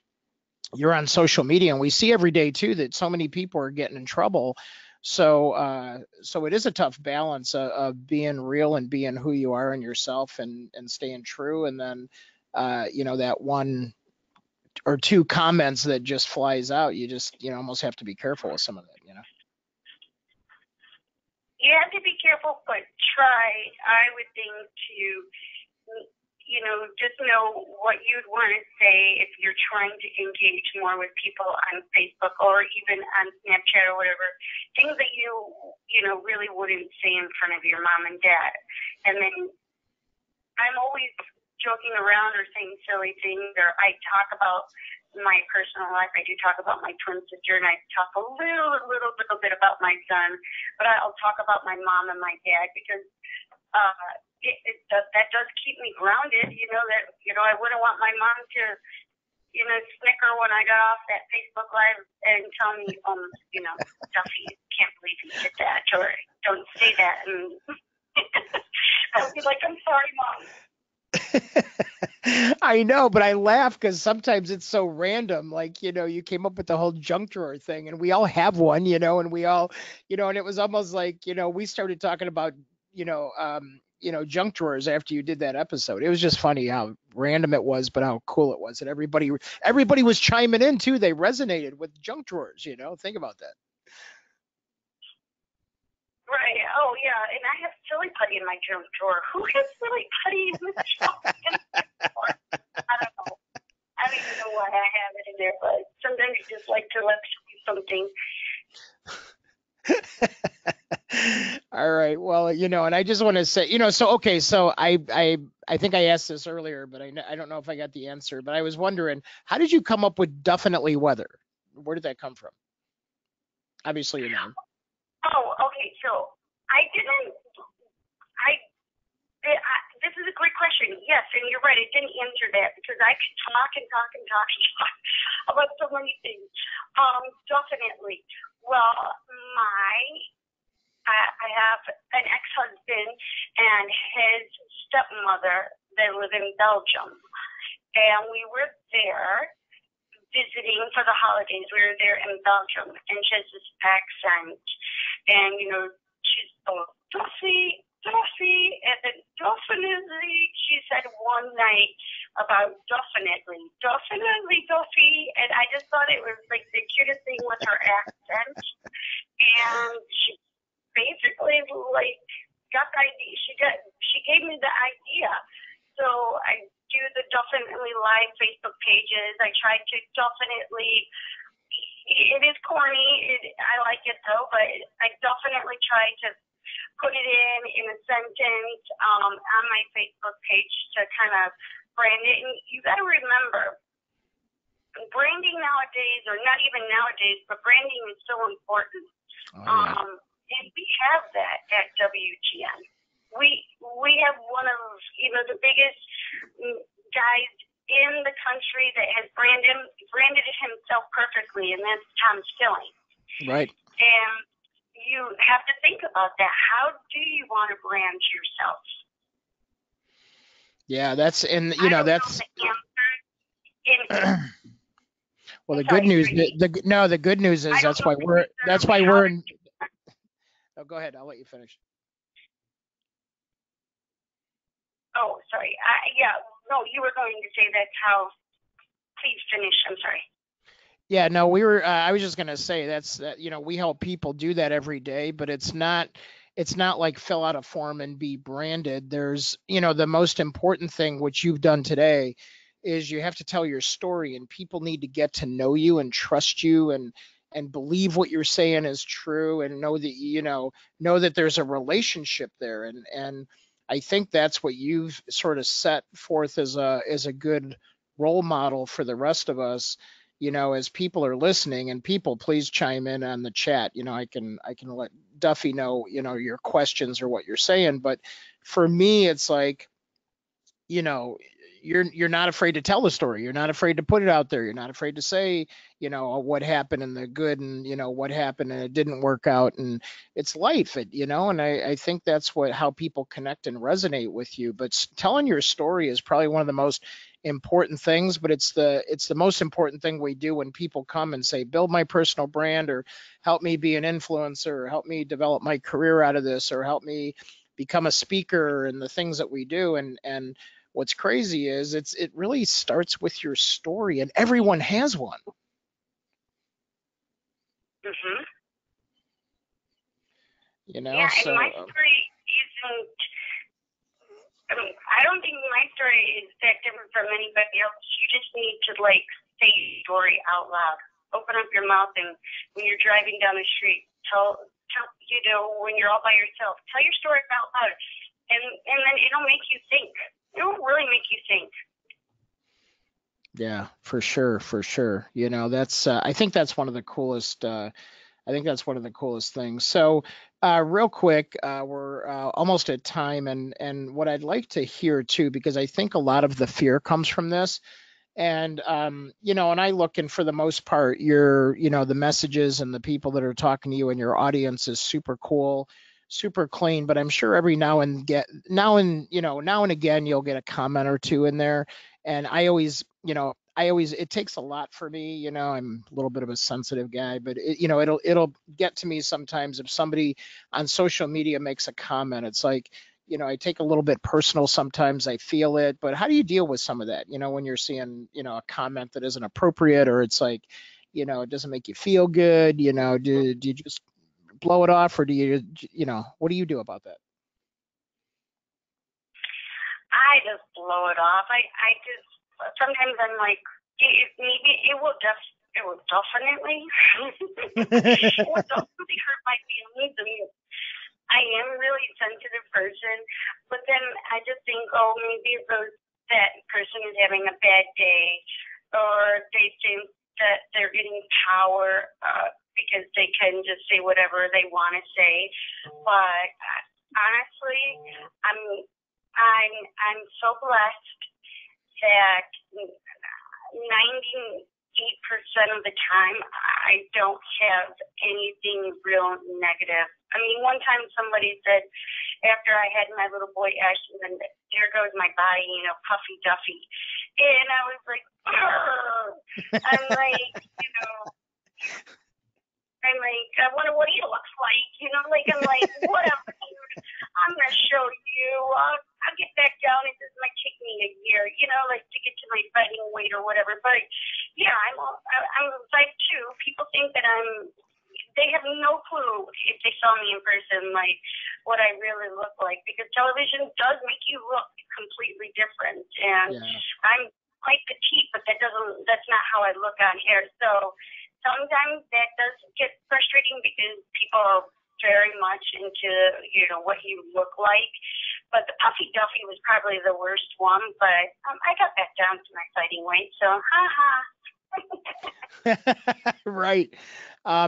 you're on social media, and we see every day too that so many people are getting in trouble. So it is a tough balance of being real and being who you are and yourself, and staying true. And then, that 1 or 2 comments that just flies out, you just, almost have to be careful with some of that, You have to be careful, but try, I would think, to, just know what you'd want to say if you're trying to engage more with people on Facebook or even on Snapchat or whatever. Things that you really wouldn't say in front of your mom and dad. And then I'm always joking around or saying silly things, or I talk about my personal life. I do talk about my twin sister, and I talk a little bit about my son, but I'll talk about my mom and my dad, because that does keep me grounded. I wouldn't want my mom to snicker when I got off that Facebook Live and tell me, Duffy, can't believe you did that, or don't say that. And I would be like, I'm sorry, Mom. I know, but I laugh because sometimes it's so random. Like, you came up with the whole junk drawer thing, and we all have one, and we all, and it was almost like, we started talking about, junk drawers after you did that episode. It was just funny how random it was, but how cool it was. And everybody was chiming in too. They resonated with junk drawers, think about that. Right. Oh, yeah. And I have silly putty in my junk drawer. Who has silly putty in the junk drawer? I don't know. I Well, and I just want to say, so okay, so I think I asked this earlier, but I don't know if I got the answer. But I was wondering, how did you come up with definitely weather? Where did that come from? Obviously, your name. Oh, okay. So I didn't. This is a great question. Yes, and you're right. I didn't answer that because I could talk and talk and talk and talk about so many things. Definitely. Well, I have an ex-husband and his stepmother. They live in Belgium, and we were there visiting for the holidays. We were there in Belgium, and she has this accent, and she's Duffy, and then definitely, she said one night about definitely Duffy, and I just thought it was like the cutest thing with her accent, and she basically like got the idea. She gave me the idea, so I do the definitely live Facebook pages. I try to definitely. It is corny. I like it though, but I definitely try to put it in a sentence on my Facebook page to kind of brand it. And you got to remember, branding nowadays, or not even nowadays, but branding is so important. Oh, yeah. And we have that at WGN. We have one of the biggest guys in the country that has branded himself perfectly, and that's Tom Stilling. Right. And you have to think about that. How do you want to brand yourself? Yeah, that's I don't know the answer. Well, the good news, the good news is that's why we're in. Oh, go ahead. I'll let you finish. Oh, sorry. No, you were going to say that's how. Please finish. I'm sorry. Yeah, no, I was just gonna say that we help people do that every day, but it's not like fill out a form and be branded. There's the most important thing which you've done today is you have to tell your story, and people need to get to know you and trust you and believe what you're saying is true, and know that know that there's a relationship there, and I think that's what you've sort of set forth as a good role model for the rest of us. As people are listening, and people please chime in on the chat. I can let Duffy know, your questions or what you're saying. But for me, it's like, you're not afraid to tell the story. You're not afraid to put it out there. You're not afraid to say, what happened and the good, and what happened and it didn't work out. And it's life, and I think that's how people connect and resonate with you. But telling your story is probably one of the most important things, but it's the most important thing we do when people come and say, build my personal brand, or help me be an influencer, or help me develop my career out of this, or help me become a speaker, and the things that we do. And what's crazy is it really starts with your story, and everyone has one. Mm-hmm. Yeah, so, and my story isn't. I don't think my story is that different from anybody else. You just need to say your story out loud. Open up your mouth, and when you're driving down the street, tell when you're all by yourself, tell your story out loud, and then it'll make you think. It'll really make you think. Yeah, for sure. That's I think that's one of the coolest. I think that's one of the coolest things. So, real quick, we're almost at time, and what I'd like to hear too, because I think a lot of the fear comes from this, and and I look, and for the most part, the messages and the people that are talking to you and your audience is super cool, super clean. But I'm sure every now and again, you'll get a comment or two in there, and I always it takes a lot for me. I'm a little bit of a sensitive guy, but it'll get to me sometimes if somebody on social media makes a comment. It's like, I take a little bit personal sometimes. I feel it, but how do you deal with some of that? When you're seeing, a comment that isn't appropriate, or it's like, it doesn't make you feel good. Do you just blow it off, or do you, what do you do about that? I just blow it off. I just sometimes I'm like, maybe it will definitely it will definitely hurt my feelings, I am a really sensitive person, but then I just think, oh, maybe that person is having a bad day, or they think that they're getting power because they can just say whatever they want to say. But honestly, I'm so blessed that 98% of the time I don't have anything real negative. I mean, one time somebody said, after I had my little boy Ashton, there goes my body, puffy Duffy. And I was like, "Arr!" I'm like, I wonder what he looks like, I'm like, whatever, dude, I'm going to show you. I'll get back down. It just might take me a year, to get to my fighting weight or whatever. But yeah, I'm 5'2". People think that they have no clue if they saw me in person, like what I really look like, because television does make you look completely different. And I'm quite petite, but that's not how I look on here. So sometimes that does get frustrating because people are very much into, what you look like. But the puffy Duffy was probably the worst one, but I got back down to my fighting weight, so Right.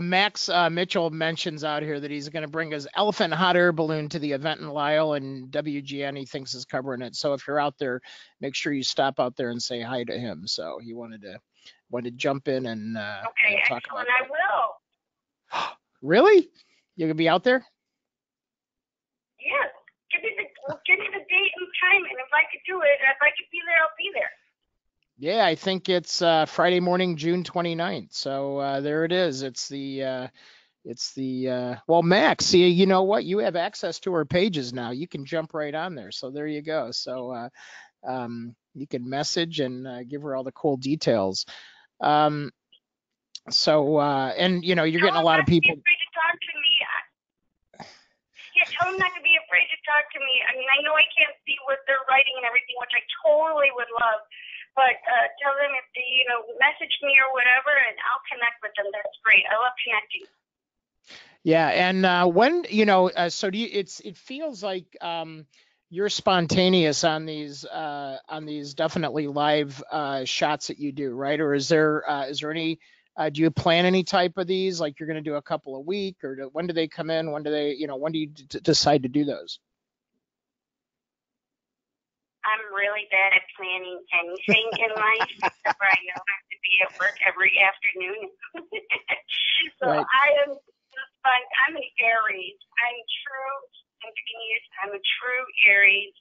Max Mitchell mentions out here that he's going to bring his elephant hot air balloon to the event in Lisle, and WGN he thinks is covering it. So if you're out there, make sure you stop out there and say hi to him. So he wanted to jump in and okay, talk about that. I will. Really? You gonna be out there? Yes. Give me the date and time, and if I could do it, if I could be there, I'll be there. Yeah, I think it's Friday morning, June 29th. So there it is. It's the well, Max, see, you know what? You have access to her pages now. You can jump right on there. So there you go. So you can message and give her all the cool details. And you're getting a lot of people. Tell them not to be afraid to talk to me. I mean, I know I can't see what they're writing and everything, which I totally would love. But tell them if they, message me or whatever, and I'll connect with them. That's great. I love connecting. Yeah, and when so do you? It feels like you're spontaneous on these definitely live shots that you do, right? Or is there any? Do you plan any type of these? Like you're going to do a couple a week, or when do they come in? When do they? When do you decide to do those? I'm really bad at planning anything in life, except for I know I have to be at work every afternoon. So right. I'm an Aries. I'm true spontaneous. I'm a true Aries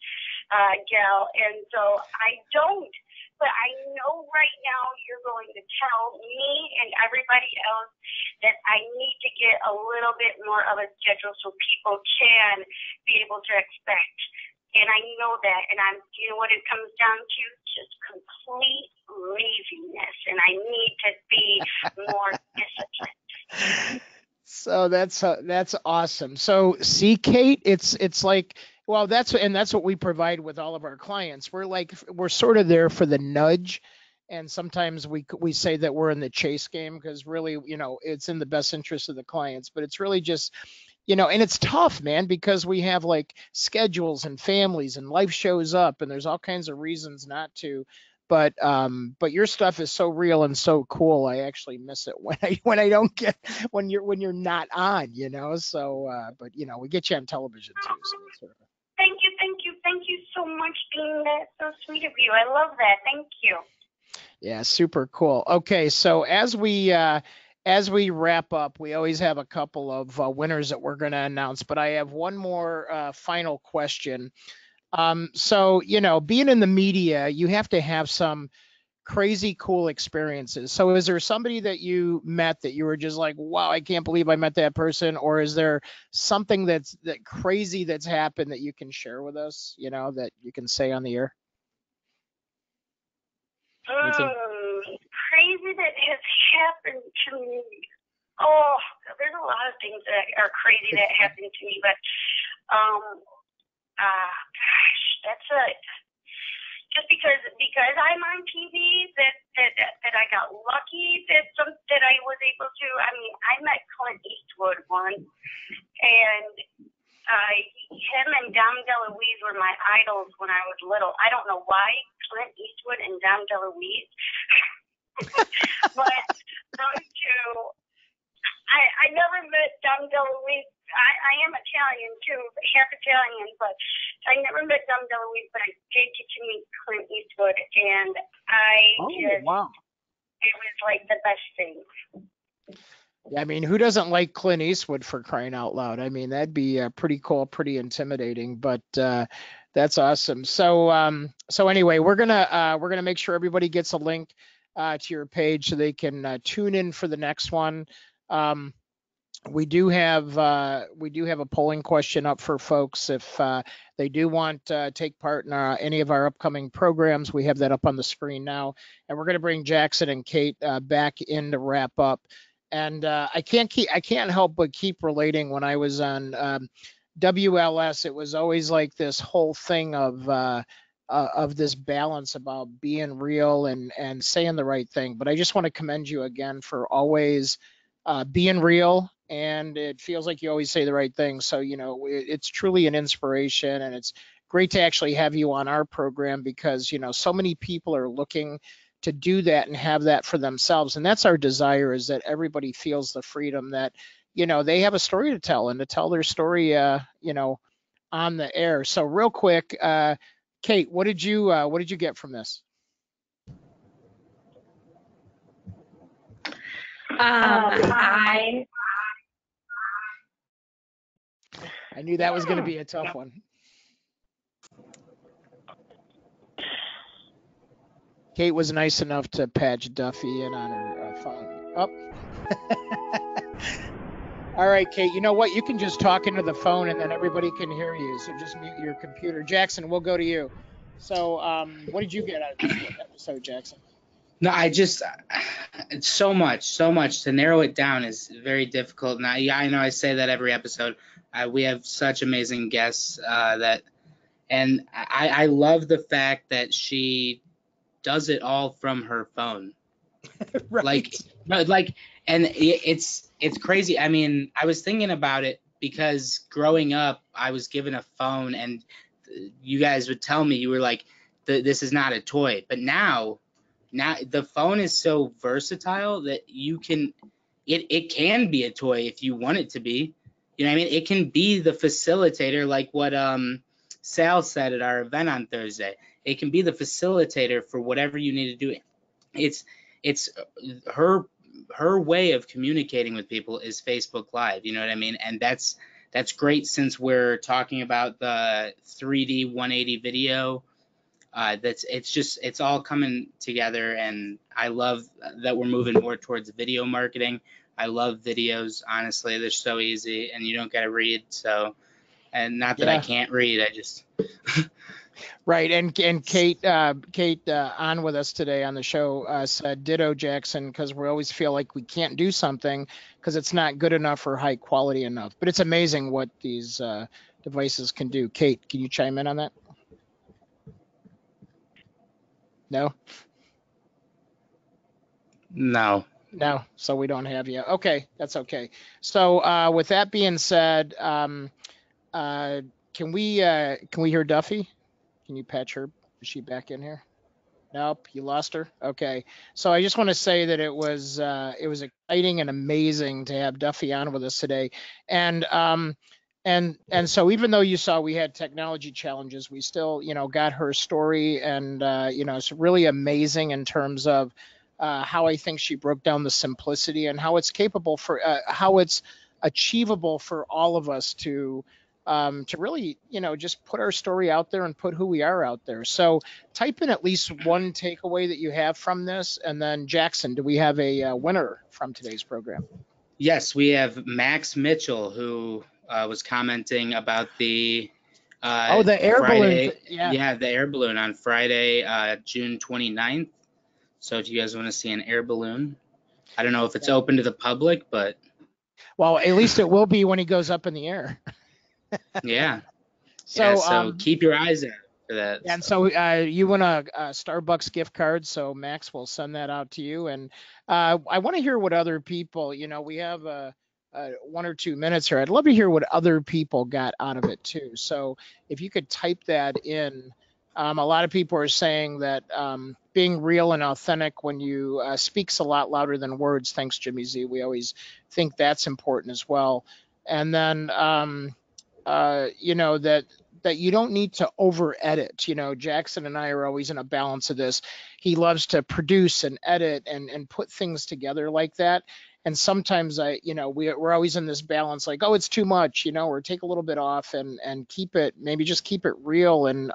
gal, and so I don't. But I know right now you're going to tell me and everybody else that I need to get a little bit more of a schedule so people can be able to expect. And I know that, and you know what it comes down to? Just complete laziness, and I need to be more disciplined. So that's awesome. So see, Kate, it's like, well, that's what we provide with all of our clients. We're sort of there for the nudge, and sometimes we say that we're in the chase game because really, it's in the best interest of the clients, but it's really just. And it's tough, man, because we have like schedules and families and life shows up and there's all kinds of reasons not to. But your stuff is so real and so cool. I actually miss it when I don't get when you're not on, So but we get you on television too. So that's sort of Thank you so much, Dean. That's so sweet of you. I love that. Thank you. Yeah, super cool. Okay, so as we wrap up, we always have a couple of winners that we're going to announce, but I have one more final question. So, being in the media, you have to have some crazy cool experiences. So is there somebody that you met that you were just like, wow, I can't believe I met that person? Or is there something that crazy that's happened that you can share with us, that you can say on the air? Crazy that has happened to me. Oh, there's a lot of things that are crazy that happened to me, but gosh, that's just because I'm on TV that I got lucky that I was able to. I mean, I met Clint Eastwood once, and him and Dom DeLuise were my idols when I was little. I don't know why, Clint Eastwood and Dom DeLuise. But those two, I never met Dom DeLuise. I am Italian too, half Italian, but I never met Dom DeLuise, but I did get to meet Clint Eastwood, and Wow. it was like the best thing. Yeah, I mean, who doesn't like Clint Eastwood, for crying out loud? I mean, that'd be pretty cool, pretty intimidating, but that's awesome. So anyway, we're gonna make sure everybody gets a link to your page so they can tune in for the next one. We do have a polling question up for folks if they do want to take part in any of our upcoming programs. We have that up on the screen now, and we're going to bring Jackson and Kate back in to wrap up. And I can't help but keep relating when I was on WLS. It was always like this whole thing of this balance about being real and saying the right thing. But I just want to commend you again for always being real, and it feels like you always say the right thing. So, it's truly an inspiration, and it's great to actually have you on our program because, so many people are looking to do that and have that for themselves. And that's our desire, is that everybody feels the freedom that, they have a story to tell and to tell their story, on the air. So real quick, Kate, what did you get from this? I knew that was going to be a tough one. Kate was nice enough to patch Duffy in on her phone. All right, Kate, you know what? You can just talk into the phone and then everybody can hear you. So just mute your computer. Jackson, we'll go to you. So what did you get out of this episode, Jackson? No, it's so much to narrow it down is very difficult. And I know I say that every episode. We have such amazing guests and I love the fact that she does it all from her phone. Right. And it's crazy. I mean, I was thinking about it because growing up, I was given a phone and you guys would tell me, you were like, this is not a toy. But now the phone is so versatile that it can be a toy if you want it to be. You know what I mean? It can be the facilitator, like what Sal said at our event on Thursday. It can be the facilitator for whatever you need to do. It's her way of communicating with people is Facebook Live. You know what I mean? And that's great since we're talking about the 3D 180 video. It's all coming together, and I love that we're moving more towards video marketing. I love videos. Honestly, they're so easy, and you don't got to read. So, and not that I can't read, I just. Right, and Kate on with us today on the show said ditto, Jackson, because we always feel like we can't do something because it's not good enough or high quality enough. But it's amazing what these devices can do. Kate, can you chime in on that? No. So we don't have you. Okay, that's okay. So with that being said, can we hear Duffy? Can you patch her? Is she back in here? Nope, you lost her. Okay. So I just want to say that it was exciting and amazing to have Duffy on with us today. And so even though you saw we had technology challenges, we still, got her story, and it's really amazing in terms of how I think she broke down the simplicity and how it's capable for how it's achievable for all of us to really, just put our story out there and put who we are out there. So type in at least one takeaway that you have from this. And then Jackson, do we have a winner from today's program? Yes, we have Max Mitchell, who was commenting about the the air Friday, balloon. Yeah, the air balloon on Friday, June 29th. So if you guys want to see an air balloon, I don't know if it's open to the public, but. Well, at least it will be when he goes up in the air. Yeah. So keep your eyes out for that. And so you win a Starbucks gift card. So Max will send that out to you. And I want to hear what other people, we have 1 or 2 minutes here, I'd love to hear what other people got out of it too. So if you could type that in. A lot of people are saying that being real and authentic when you speaks a lot louder than words. Thanks, Jimmy Z. We always think that's important as well. And then, that you don't need to over edit. Jackson and I are always in a balance of this. He loves to produce and edit and put things together like that. And sometimes we're always in this balance, like, oh, it's too much, or take a little bit off and keep it, maybe just keep it real. And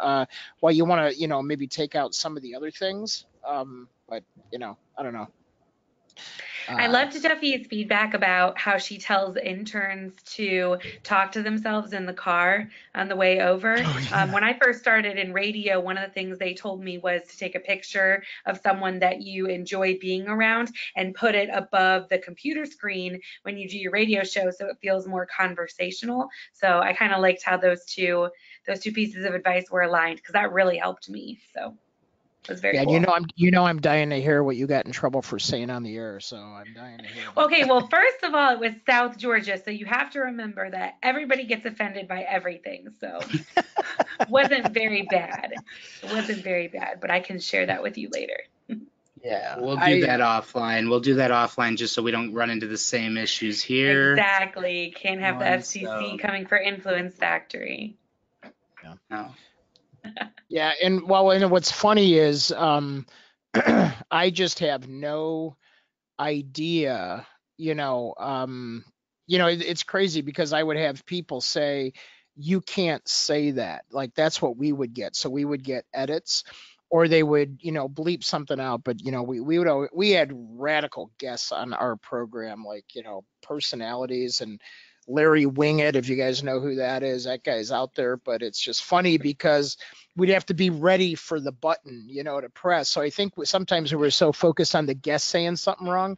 while you want to, maybe take out some of the other things. But I don't know. I loved Duffy's feedback about how she tells interns to talk to themselves in the car on the way over. When I first started in radio, one of the things they told me was to take a picture of someone that you enjoy being around and put it above the computer screen when you do your radio show so it feels more conversational. So I kind of liked how those two pieces of advice were aligned, because that really helped me. So it was very cool. And I'm dying to hear what you got in trouble for saying on the air, so I'm dying to hear. Okay, well, first of all, it was South Georgia, so you have to remember that everybody gets offended by everything. So it wasn't very bad. It wasn't very bad, but I can share that with you later. Yeah, We'll do that offline. We'll do that offline just so we don't run into the same issues here. Exactly. Can't have the FCC coming for Influence Factory. Yeah. No. Yeah, and what's funny is I just have no idea, it's crazy because I would have people say, you can't say that. Like, that's what we would get. So we would get edits, or they would, bleep something out. But, we had radical guests on our program, like, personalities, and Larry Wingett, if you guys know who that is, that guy's out there. But it's just funny because we'd have to be ready for the button, to press. So I think sometimes we were so focused on the guest saying something wrong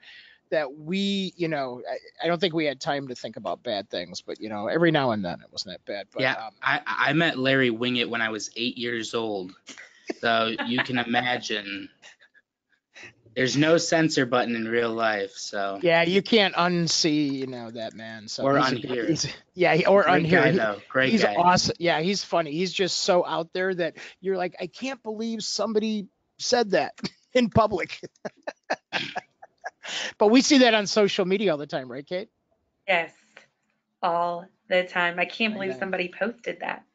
that we, I don't think we had time to think about bad things. But, every now and then it wasn't that bad. But, yeah, I met Larry Wingett when I was 8 years old. So you can imagine. There's no censor button in real life, so. Yeah, you can't unsee, that man. So or unhear. Or Great unhear. Guy, though. Great he's guy. Awesome. Yeah, he's funny. He's just so out there that you're like, I can't believe somebody said that in public. But we see that on social media all the time, right, Kate? Yes, all the time. I can't believe somebody posted that.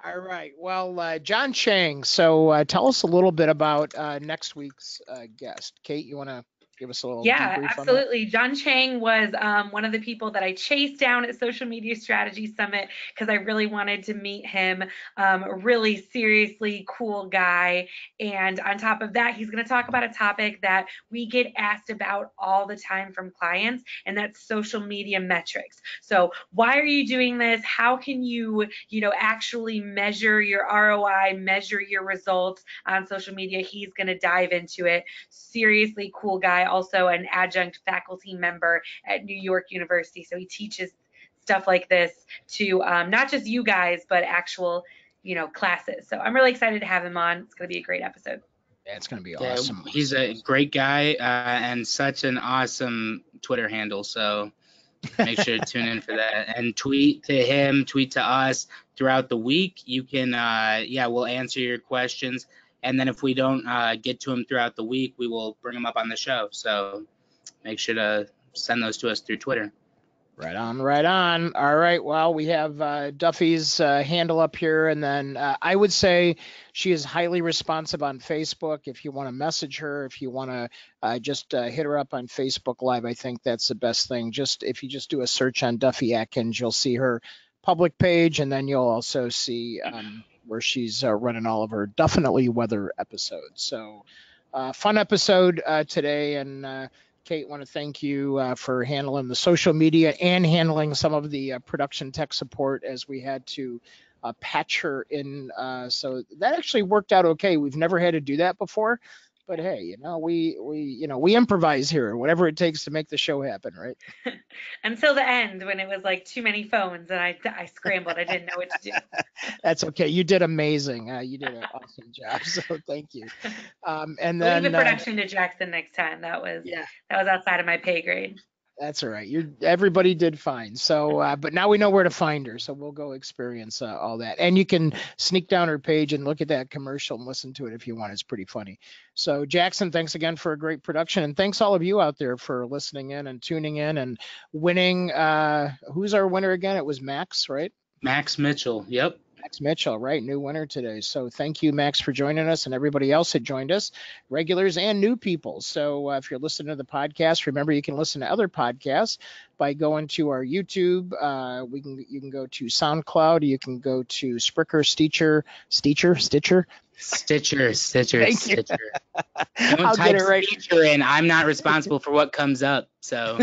All right. Well, John Chang. So tell us a little bit about next week's guest. Kate, you want to give us a little debrief absolutely. John Chang was one of the people that I chased down at Social Media Strategy Summit because I really wanted to meet him. A really seriously cool guy. And on top of that, he's going to talk about a topic that we get asked about all the time from clients, and that's social media metrics. So why are you doing this? How can you, actually measure your ROI, measure your results on social media? He's going to dive into it. Seriously cool guy. Also an adjunct faculty member at New York University. So he teaches stuff like this to not just you guys, but actual, classes. So I'm really excited to have him on. It's going to be a great episode. Yeah, it's going to be awesome. He's a great guy and such an awesome Twitter handle. So make sure to tune in for that and tweet to him, tweet to us throughout the week. You can, we'll answer your questions. And then if we don't get to him throughout the week, we will bring him up on the show. So make sure to send those to us through Twitter. Right on, right on. All right. Well, we have Duffy's handle up here. And then I would say she is highly responsive on Facebook. If you want to message her, if you want to just hit her up on Facebook Live, I think that's the best thing. If you just do a search on Duffy Atkins, you'll see her public page. And then you'll also see where she's running all of her Definitely Weather episodes. So fun episode today. And Kate, want to thank you for handling the social media and handling some of the production tech support as we had to patch her in. So that actually worked out okay. We've never had to do that before. But hey, we improvise here, whatever it takes to make the show happen, right? Until the end, when it was like too many phones and I scrambled, I didn't know what to do. That's okay. You did amazing. You did an awesome job. So thank you. And then leave the production to Jackson next time. That was outside of my pay grade. That's all right. Everybody did fine. So, but now we know where to find her. So we'll go experience all that. And you can sneak down her page and look at that commercial and listen to it if you want. It's pretty funny. So Jackson, thanks again for a great production, and thanks all of you out there for listening in and tuning in and winning. Who's our winner again? It was Max, right? Max Mitchell. Yep. Max Mitchell, right? New winner today. So thank you, Max, for joining us, and everybody else that joined us, regulars and new people. So if you're listening to the podcast, remember you can listen to other podcasts by going to our YouTube. You can go to SoundCloud. You can go to Spreaker, Stitcher. Thank you. Stitcher. Don't I'll type get it right. Stitcher in. I'm not responsible for what comes up. So.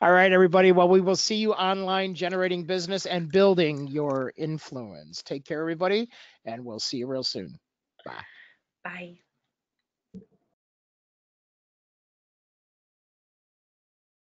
All right, everybody. Well, we will see you online generating business and building your influence. Take care, everybody, and we'll see you real soon. Bye. Bye.